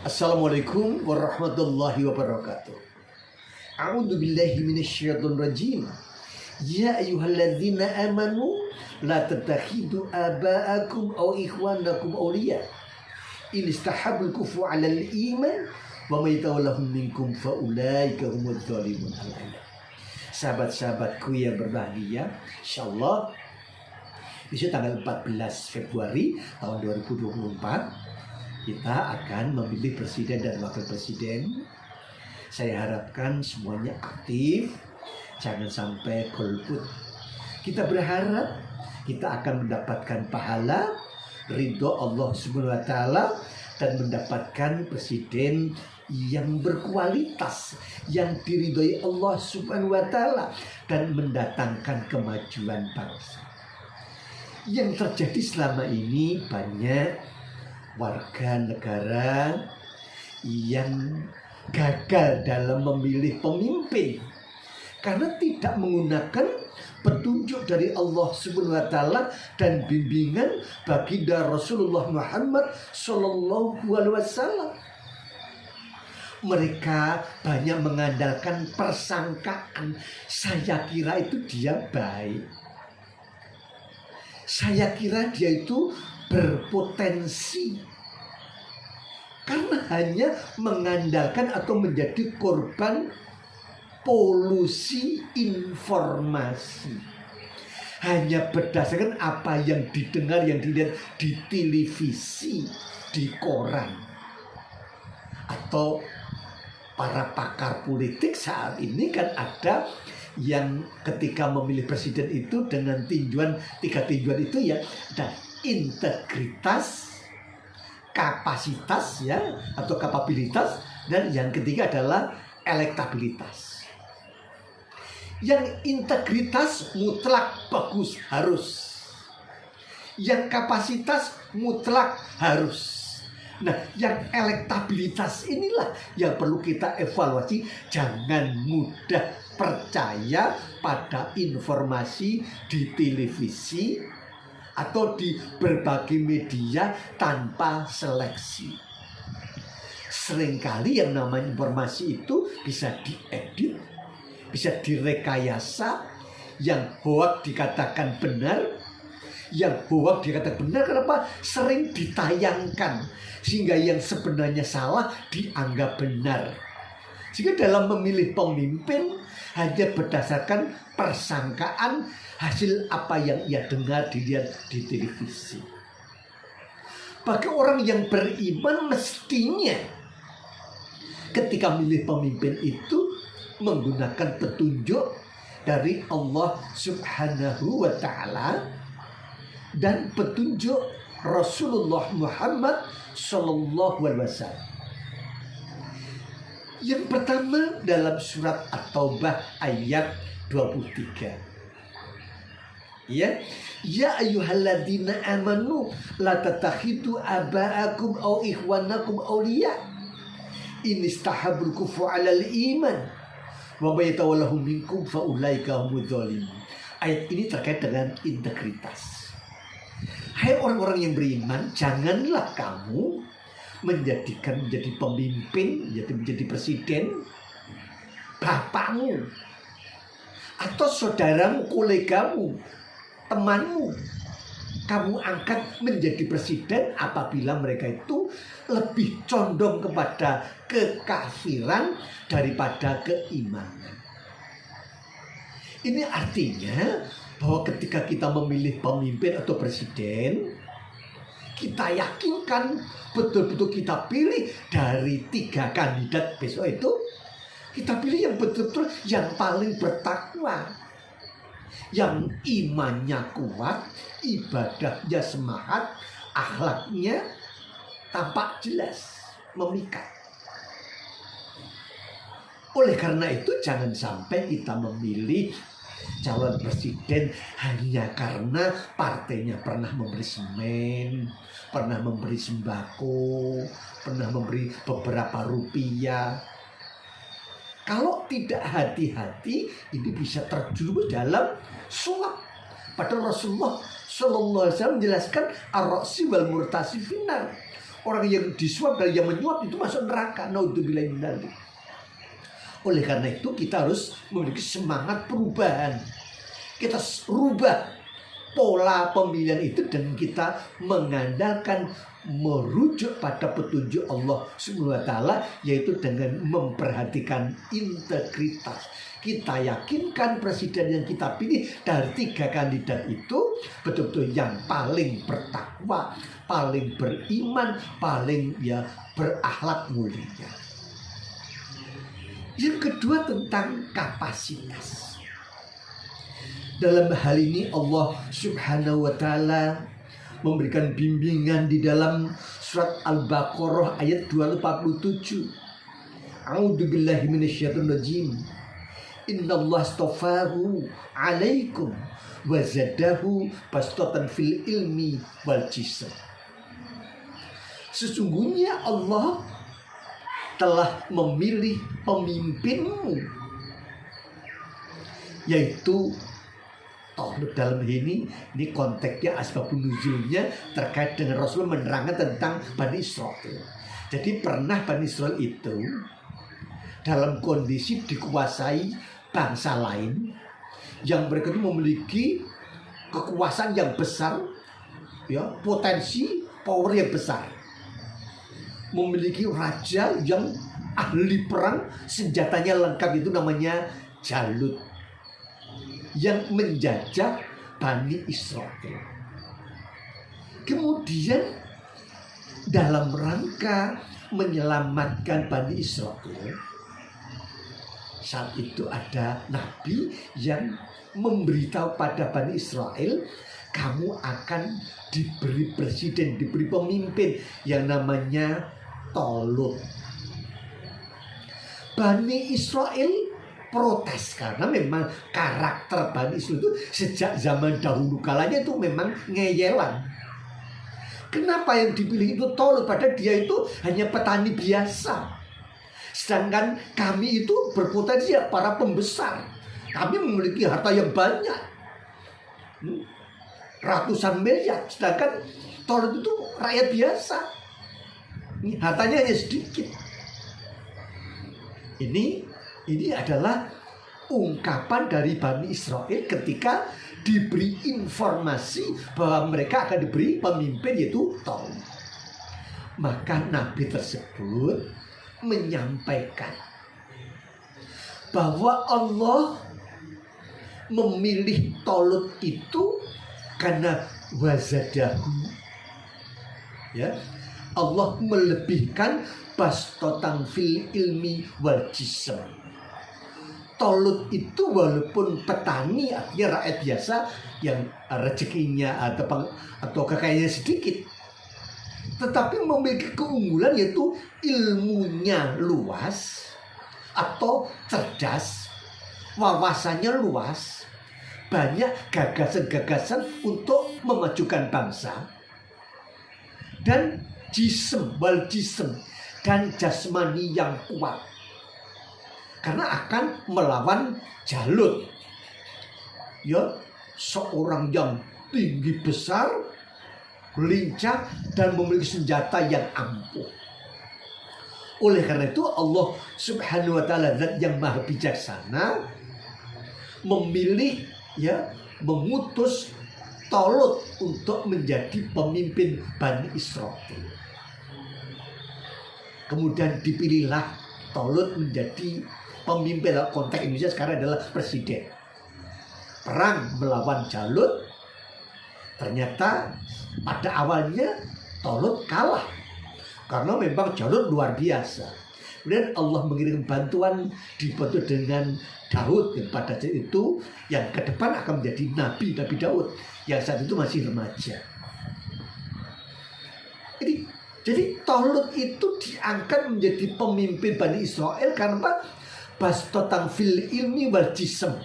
Assalamualaikum warahmatullahi wabarakatuh. A'udzu billahi minasyaitonir rajim. Ya ayyuhalladzina amanu la tattakhidu aba'akum aw ikhwanakum awliya in istahabbul kufra 'alal iman wa may tawallahum minkum fa ulaika humudz zalimun. Sahabat-sahabatku yang berbahagia, insyaallah besok tanggal 14 Februari tahun 2024 kita akan memilih presiden dan wakil presiden. Saya harapkan semuanya aktif, jangan sampai golput. Kita berharap kita akan mendapatkan pahala, ridho Allah Subhanahu wa taala, dan mendapatkan presiden yang berkualitas, yang diridhoi Allah Subhanahu wa taala, dan mendatangkan kemajuan bangsa. Yang terjadi selama ini banyak warga negara yang gagal dalam memilih pemimpin karena tidak menggunakan petunjuk dari Allah Subhanahu wa taala dan bimbingan baginda Rasulullah Muhammad sallallahu alaihi wasallam. Mereka banyak mengandalkan persangkaan. Saya kira itu dia baik. Saya kira dia itu berpotensi, karena hanya mengandalkan atau menjadi korban polusi informasi, hanya berdasarkan apa yang didengar, yang dilihat di televisi, di koran, atau para pakar politik saat ini kan ada yang ketika memilih presiden itu dengan tinjuan, 3 tinjuan itu ya, dan integritas, kapasitas ya, atau kapabilitas, dan yang ketiga adalah elektabilitas. Yang integritas mutlak bagus, harus. Yang kapasitas mutlak harus. Nah, yang elektabilitas inilah yang perlu kita evaluasi. Jangan mudah percaya pada informasi di televisi atau di berbagai media tanpa seleksi. Seringkali yang namanya informasi itu bisa diedit, bisa direkayasa. Yang hoax dikatakan benar, yang hoax dikatakan benar. Kenapa? Sering ditayangkan, sehingga yang sebenarnya salah dianggap benar. Sehingga dalam memilih pemimpin hanya berdasarkan persangkaan, hasil apa yang ia dengar, dilihat di televisi. Bagi orang yang beriman mestinya ketika memilih pemimpin itu menggunakan petunjuk dari Allah Subhanahu wa taala dan petunjuk Rasulullah Muhammad sallallahu alaihi wasallam. Yang pertama dalam surat At-Taubah ayat 23. Ya ayyuhalladzina amanu la tattakhidu aba'akum aw ikhwanakum awliya in istahabbul kufra 'alal iman wa may tawallahum minkum fa ulaika humudz zalimun. Ayat ini terkait dengan integritas. Hai orang-orang yang beriman, janganlah kamu menjadi pemimpin, menjadi presiden bapakmu atau saudaramu, kolegamu, temanmu. Kamu angkat menjadi presiden apabila mereka itu lebih condong kepada kekafiran daripada keimanan. Ini artinya bahwa ketika kita memilih pemimpin atau presiden, kita yakinkan betul-betul kita pilih dari 3 kandidat besok itu, kita pilih yang betul-betul yang paling bertakwa, yang imannya kuat, ibadahnya semangat, akhlaknya tampak jelas, memikat. Oleh karena itu jangan sampai kita memilih calon presiden hanya karena partainya pernah memberi semen, pernah memberi sembako, pernah memberi beberapa rupiah. Kalau tidak hati-hati, ini bisa terjerumus dalam sulap. Padahal Rasulullah Sallallahu Alaihi Wasallam menjelaskan ar-ra'si wal murtasi finnar. orang yang disuap dan yang menyuap itu masuk neraka. Naudzubillah min dzalik. Oleh karena itu kita harus memiliki semangat perubahan. Kita rubah pola pemilihan itu dan kita mengandalkan merujuk pada petunjuk Allah Subhanahu wa taala, yaitu dengan memperhatikan integritas. Kita yakinkan presiden yang kita pilih dari 3 kandidat itu betul-betul yang paling bertakwa, paling beriman, paling berakhlak mulia. Yang kedua tentang kapasitas. Dalam hal ini Allah Subhanahu wa taala memberikan bimbingan di dalam surat Al-Baqarah ayat 247. A'udzubillahi minasyaitonirrajim. Innallaha astafahu 'alaikum wa zadahu bastatan fil ilmi wal jism. Sesungguhnya Allah telah memilih pemimpinmu, yaitu Talut. Dalam ini konteksnya asbabun nuzulnya terkait dengan Rasulullah menerangkan tentang Bani Israel. Jadi pernah Bani Israel itu dalam kondisi dikuasai bangsa lain yang mereka itu memiliki kekuasaan yang besar, potensi power yang besar, memiliki raja yang ahli perang, senjatanya lengkap, itu namanya Jalut, yang menjajah Bani Israel. Kemudian dalam rangka menyelamatkan Bani Israel, saat itu ada nabi yang memberitahu pada Bani Israel, kamu akan diberi presiden, diberi pemimpin yang namanya Talut. Bani Israel protes karena memang karakter Bani Israel itu sejak zaman dahulu kalanya itu memang ngeyelan. Kenapa yang dipilih itu Talut, padahal dia itu hanya petani biasa, sedangkan kami itu berpotensi para pembesar, kami memiliki harta yang banyak, ratusan miliar, sedangkan Talut itu rakyat biasa, hartanya hanya sedikit. Ini adalah ungkapan dari Bani Israel ketika diberi informasi bahwa mereka akan diberi pemimpin, yaitu Talut. Maka nabi tersebut menyampaikan bahwa Allah memilih Talut itu karena wazadahu, Allah melebihkan bastatan fil ilmi wal jism. Talut itu walaupun petani, artinya rakyat biasa yang rezekinya atau kekayaannya sedikit, tetapi memiliki keunggulan yaitu ilmunya luas atau cerdas, wawasannya luas, banyak gagasan-gagasan untuk memajukan bangsa, dan jism wal jism, dan jasmani yang kuat, karena akan melawan Jalut, seorang yang tinggi besar, lincah, dan memiliki senjata yang ampuh. Oleh karena itu Allah Subhanahu wa taala, zat yang maha bijaksana, memilih mengutus Talut untuk menjadi pemimpin Bani Israel. Kemudian dipilihlah Talut menjadi pemimpin. Konteks Indonesia sekarang adalah presiden. Perang melawan Jalut, ternyata pada awalnya Talut kalah karena memang Jalut luar biasa. Kemudian Allah mengirim bantuan, dibantu dengan Daud, yang pada saat itu yang ke depan akan menjadi Nabi Daud, yang saat itu masih remaja. Jadi Talut itu diangkat menjadi pemimpin Bani Israel karena bastatan fil ilmi wal jism,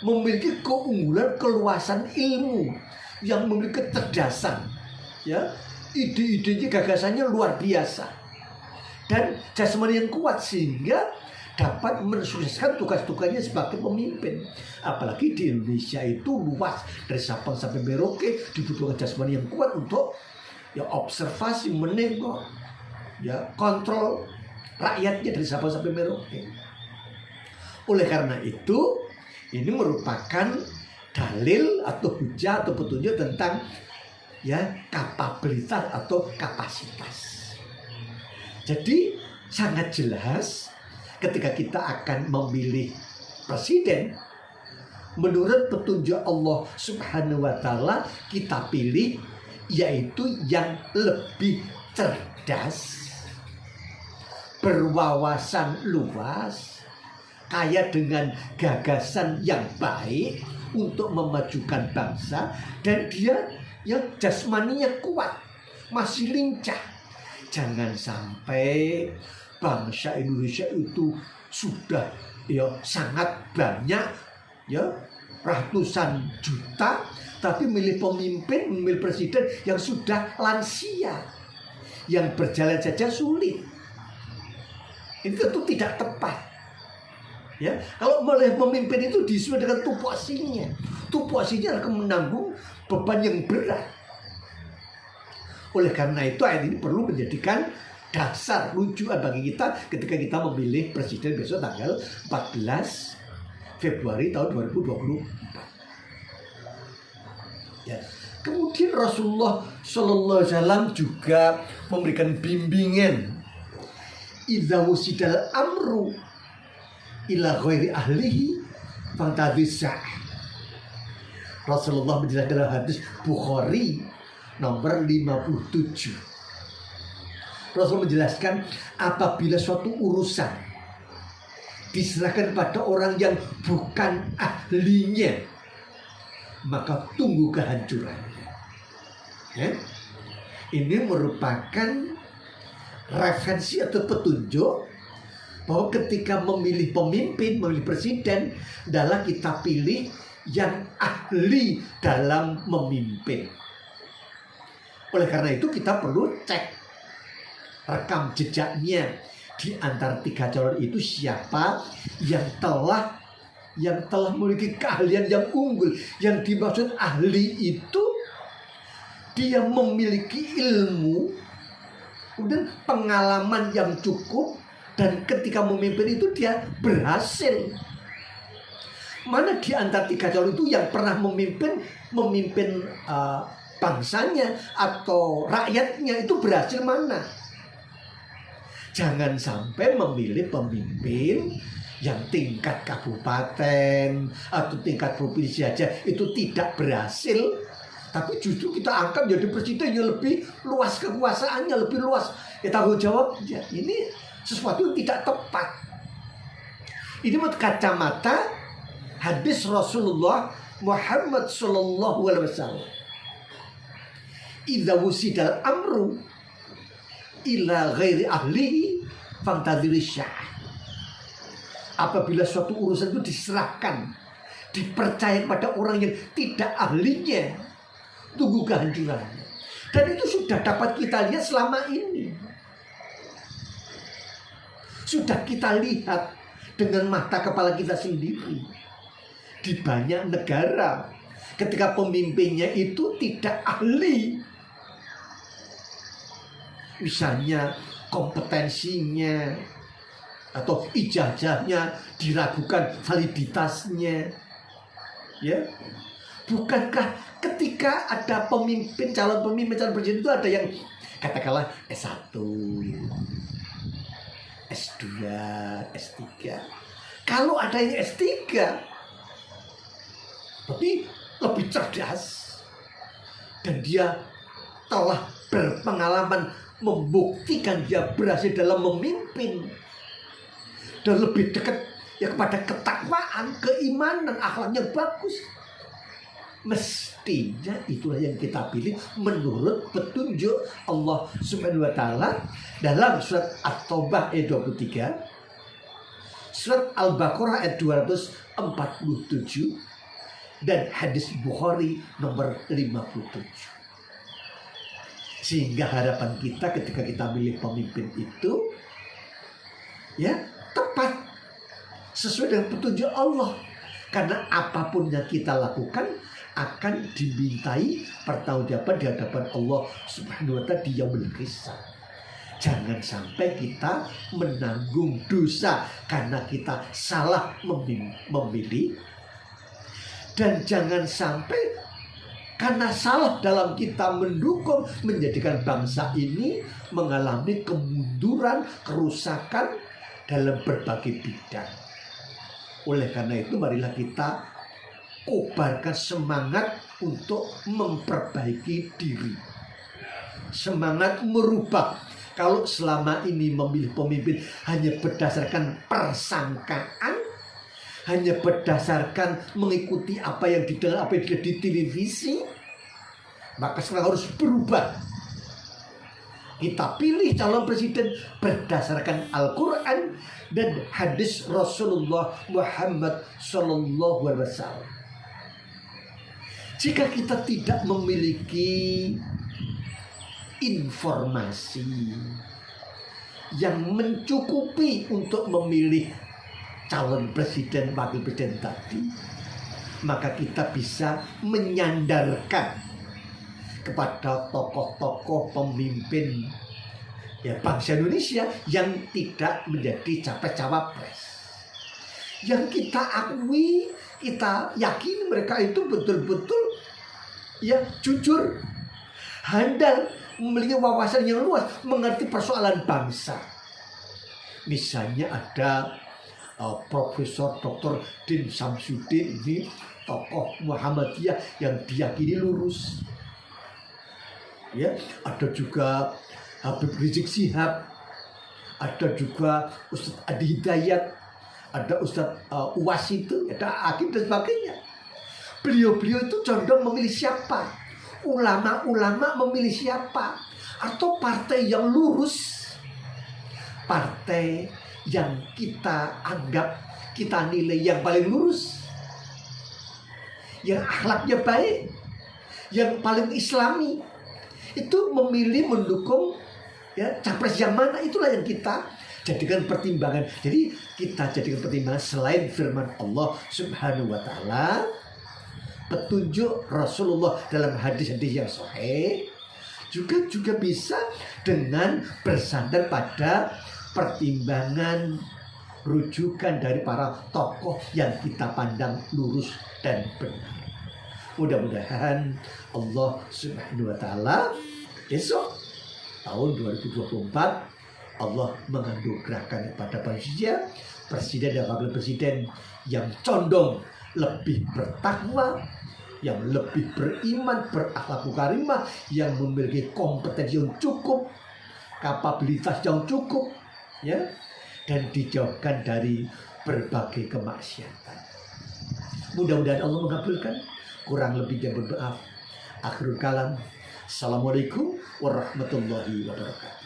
memiliki keunggulan, keluasan ilmu, yang memiliki kecerdasan, ide-idenya, gagasannya luar biasa, dan jasmani yang kuat sehingga dapat mensukseskan tugas-tugasnya sebagai pemimpin. Apalagi di Indonesia itu luas, dari Sabang sampai Merauke, dibutuhkan jasmani yang kuat untuk ya observasi, menengok, ya kontrol rakyatnya dari Sabang sampai Merauke. Oleh karena itu, ini merupakan dalil atau hujah atau petunjuk tentang ya kapabilitas atau kapasitas. Jadi sangat jelas ketika kita akan memilih presiden, menurut petunjuk Allah Subhanahu wa taala kita pilih yaitu yang lebih cerdas, berwawasan luas, kaya dengan gagasan yang baik untuk memajukan bangsa, dan dia yang jasmaninya kuat, masih lincah. Jangan sampai bangsa Indonesia itu sudah ya sangat banyak ya ratusan juta, tapi milih pemimpin, memilih presiden yang sudah lansia, yang berjalan saja sulit. Ini tentu tidak tepat. Ya, kalau milih pemimpin itu disesuaikan dengan tupoksinya. Tupoksinya akan menanggung beban yang berat. Oleh karena itu ayat ini perlu menjadikan dasar rujukan bagi kita ketika kita memilih presiden besok tanggal 14 Februari tahun 2024. Ya. Kemudian Rasulullah Shallallahu Alaihi Wasallam juga memberikan bimbingan. Idza wusidal amru ila ghairi ahlihi fantadhisah. Rasulullah menjelaskan dalam hadis Bukhari nomor 57. Rasul menjelaskan apabila suatu urusan diserahkan pada orang yang bukan ahlinya, maka tunggu kehancurannya. Ya? Ini merupakan referensi atau petunjuk bahwa ketika memilih pemimpin, memilih presiden, adalah kita pilih yang ahli dalam memimpin. Oleh karena itu kita perlu cek rekam jejaknya di antara tiga calon itu siapa yang telah memiliki keahlian yang unggul. Yang dimaksud ahli itu dia memiliki ilmu, kemudian pengalaman yang cukup, dan ketika memimpin itu dia berhasil. Mana di antara tiga calon itu yang pernah memimpin bangsanya atau rakyatnya itu berhasil mana? Jangan sampai memilih pemimpin yang tingkat kabupaten atau tingkat provinsi saja itu tidak berhasil, tapi justru kita angkat jadi presiden yang lebih luas kekuasaannya, lebih luas tanggung jawabnya. Ini sesuatu yang tidak tepat. Ini menurut kacamata hadis Rasulullah Muhammad Sallallahu Alaihi Wasallam. Idza wusidal amru ila ghairi ahlihi fantadhirisya. Apabila suatu urusan itu diserahkan, dipercaya pada orang yang tidak ahlinya, tunggu kehancurannya. Dan itu sudah dapat kita lihat selama ini. Sudah kita lihat dengan mata kepala kita sendiri. Di banyak negara, ketika pemimpinnya itu tidak ahli, misalnya kompetensinya atau ijazahnya diragukan validitasnya, ya, bukankah ketika ada calon pemimpin presiden itu ada yang katakanlah S1, S2, S3. Kalau ada yang S3 tapi lebih cerdas dan dia telah berpengalaman, membuktikan dia berhasil dalam memimpin dan lebih dekat ya kepada ketakwaan, keimanan, akhlaknya bagus, mestinya itulah yang kita pilih menurut petunjuk Allah Subhanahu wa taala dalam surat At-Taubah ayat 23, surat Al-Baqarah ayat 247, dan hadis Bukhari nomor 57. Sehingga harapan kita ketika kita milih pemimpin itu ya tepat sesuai dengan petunjuk Allah. Karena apapun yang kita lakukan akan dimintai pertanggungjawaban di hadapan Allah Subhanahu wa taala di yaumil qiyamah. Jangan sampai kita menanggung dosa karena kita salah memilih, dan jangan sampai karena salah dalam kita mendukung menjadikan bangsa ini mengalami kemunduran, kerusakan dalam berbagai bidang. Oleh karena itu marilah kita kobarkan semangat untuk memperbaiki diri, semangat merubah. Kalau selama ini memilih pemimpin hanya berdasarkan persangkaan, hanya berdasarkan mengikuti apa yang didengar, apa yang dilihat di televisi, maka sekarang harus berubah. Kita pilih calon presiden berdasarkan Al-Quran dan hadis Rasulullah Muhammad SAW. Jika kita tidak memiliki informasi yang mencukupi untuk memilih calon presiden, wakil presiden tadi, maka kita bisa menyandarkan kepada tokoh-tokoh pemimpin bangsa Indonesia yang tidak menjadi capres-cawapres, yang kita akui, kita yakin mereka itu betul-betul jujur, handal, memiliki wawasan yang luas, mengerti persoalan bangsa. Misalnya ada Profesor Dr. Din Samsudin, ini tokoh Muhammadiyah yang diyakini lurus. Ada juga Habib Rizik Syihab, ada juga Ustadz Adi Hidayat, ada Ustadz Uwas itu, ada Hakim dan sebagainya. Beliau-beliau itu condong memilih siapa? Ulama-ulama memilih siapa? Atau partai yang lurus, partai yang kita anggap, kita nilai yang paling lurus, yang akhlaknya baik, yang paling islami, itu memilih mendukung capres yang mana, itulah yang kita jadikan pertimbangan. Jadi kita jadikan pertimbangan selain firman Allah Subhanahu wa taala, petunjuk Rasulullah dalam hadis-hadis yang sahih, juga bisa dengan bersandar pada pertimbangan rujukan dari para tokoh yang kita pandang lurus dan benar. Mudah-mudahan Allah Subhanahu wa taala besok tahun 2024 Allah menganugerahkan kepada manusia presiden dan wakil presiden yang condong lebih bertakwa, yang lebih beriman, berakhlak karimah, yang memiliki kompetensi yang cukup, kapabilitas yang cukup, dan dijauhkan dari berbagai kemaksiatan. Mudah-mudahan Allah mengabulkan. Kurang lebihnya bermaaf. Akhirul kalam. Assalamualaikum warahmatullahi wabarakatuh.